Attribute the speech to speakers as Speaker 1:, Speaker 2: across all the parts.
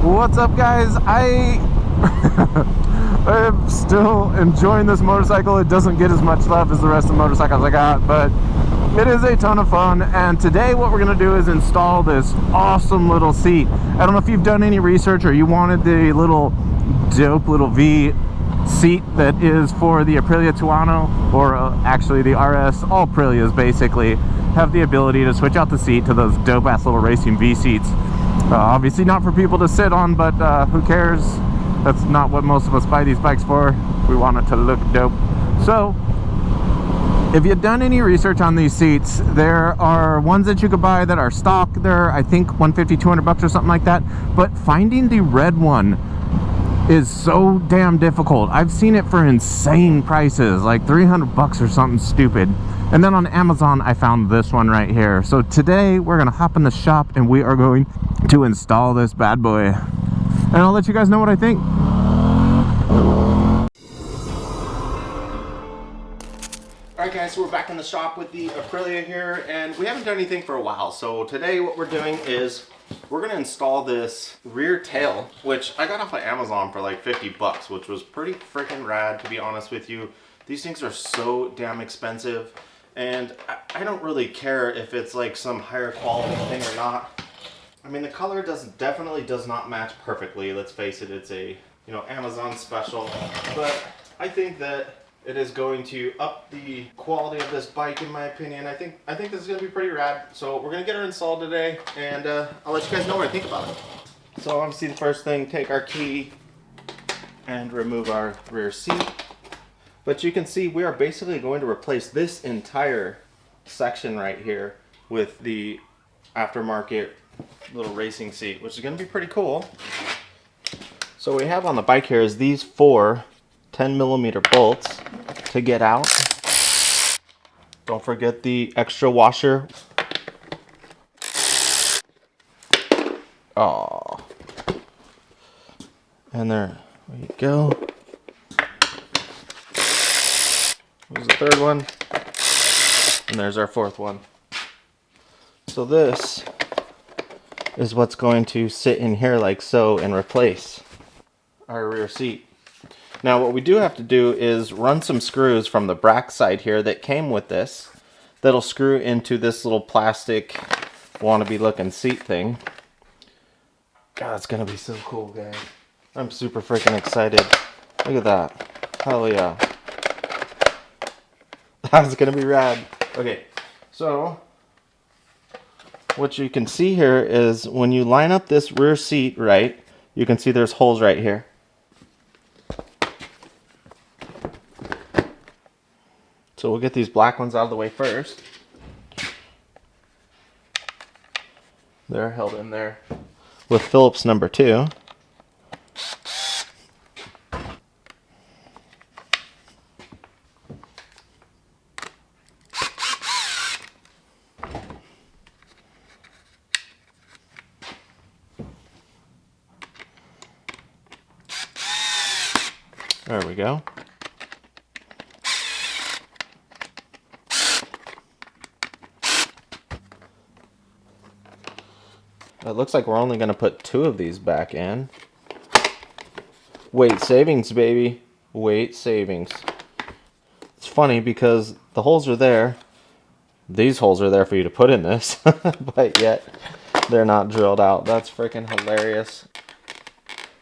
Speaker 1: What's up, guys? I'm still enjoying this motorcycle. It doesn't get as much love as the rest of the motorcycles I got, but it is a ton of fun. And today what we're gonna do is install this awesome little seat. I don't know if you've done any research or you wanted the little dope little V seat that is for the Aprilia Tuono, or actually the RS. All Aprilias basically have the ability to switch out the seat to those dope ass little racing V seats. Obviously not for people to sit on, but who cares? That's not what most of us buy these bikes for. We want it to look dope. So if you've done any research on these seats, there are ones that you could buy that are stock. They're, I think, 150, 200 bucks or something like that. But finding the red one is so damn difficult. I've seen it for insane prices, like 300 bucks or something stupid. And then on Amazon, I found this one right here. So today we're gonna hop in the shop and we are going to install this bad boy. And I'll let you guys know what I think.
Speaker 2: Alright guys, so we're back in the shop with the Aprilia here, and we haven't done anything for a while. So today what we're doing is we're going to install this rear tail, which I got off of Amazon for like 50 bucks, which was pretty freaking rad, to be honest with you. These things are so damn expensive, and I don't really care if it's like some higher quality thing or not. I mean, the color definitely does not match perfectly. Let's face it, it's a, you know, Amazon special, but I think that it is going to up the quality of this bike, in my opinion. I think this is going to be pretty rad. So we're going to get her installed today, and I'll let you guys know what I think about it. So obviously the first thing, take our key and remove our rear seat. But you can see we are basically going to replace this entire section right here with the aftermarket little racing seat, which is going to be pretty cool. So what we have on the bike here is these four 10mm bolts to get out. Don't forget the extra washer. Oh, and there you go. There's the third one, and there's our fourth one. So this is what's going to sit in here like so and replace our rear seat. Now what we do have to do is run some screws from the back side here that came with this, that'll screw into this little plastic wannabe looking seat thing. God, it's gonna be so cool, guys. I'm super freaking excited. Look at that. Hell yeah. That's gonna be rad. Okay, so what you can see here is when you line up this rear seat right, you can see there's holes right here. So we'll get these black ones out of the way first. They're held in there with Phillips number 2. There we go. It looks like we're only going to put 2 of these back in. Weight savings, baby. Weight savings. It's funny because the holes are there. These holes are there for you to put in this, but yet they're not drilled out. That's freaking hilarious.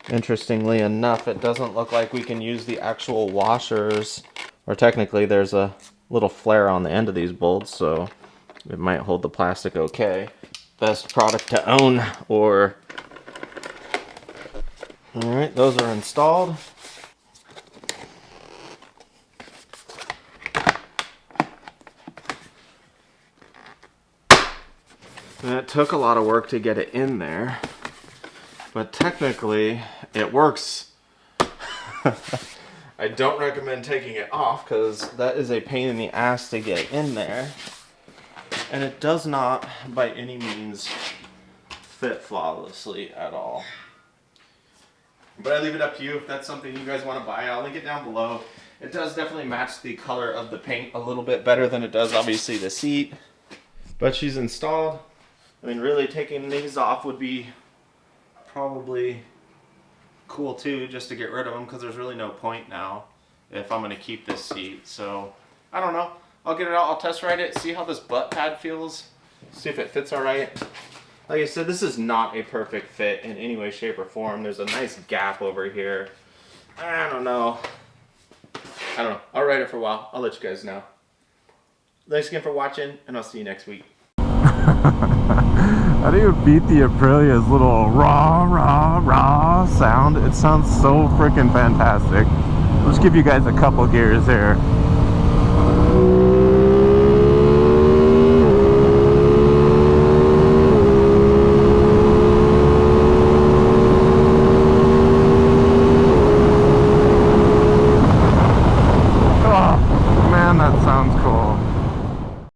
Speaker 2: Interestingly enough, it doesn't look like we can use the actual washers, or technically there's a little flare on the end of these bolts, so it might hold the plastic okay. Best product to own, or... Alright, those are installed. And it took a lot of work to get it in there, but technically it works. I don't recommend taking it off because that is a pain in the ass to get in there. And it does not, by any means, fit flawlessly at all. But I leave it up to you if that's something you guys want to buy. I'll link it down below. It does definitely match the color of the paint a little bit better than it does, obviously, the seat. But she's installed. I mean, really taking these off would be probably cool too, just to get rid of them, because there's really no point now if I'm going to keep this seat. So I don't know. I'll get it out. I'll test ride it, see how this butt pad feels, see if it fits all right. Like I said, this is not a perfect fit in any way, shape, or form. There's a nice gap over here. I don't know. I'll ride it for a while. I'll let you guys know. Thanks again for watching, and I'll see you next week.
Speaker 1: How do you beat the Aprilia's little rah, rah, rah sound? It sounds so freaking fantastic. I'll just give you guys a couple gears here.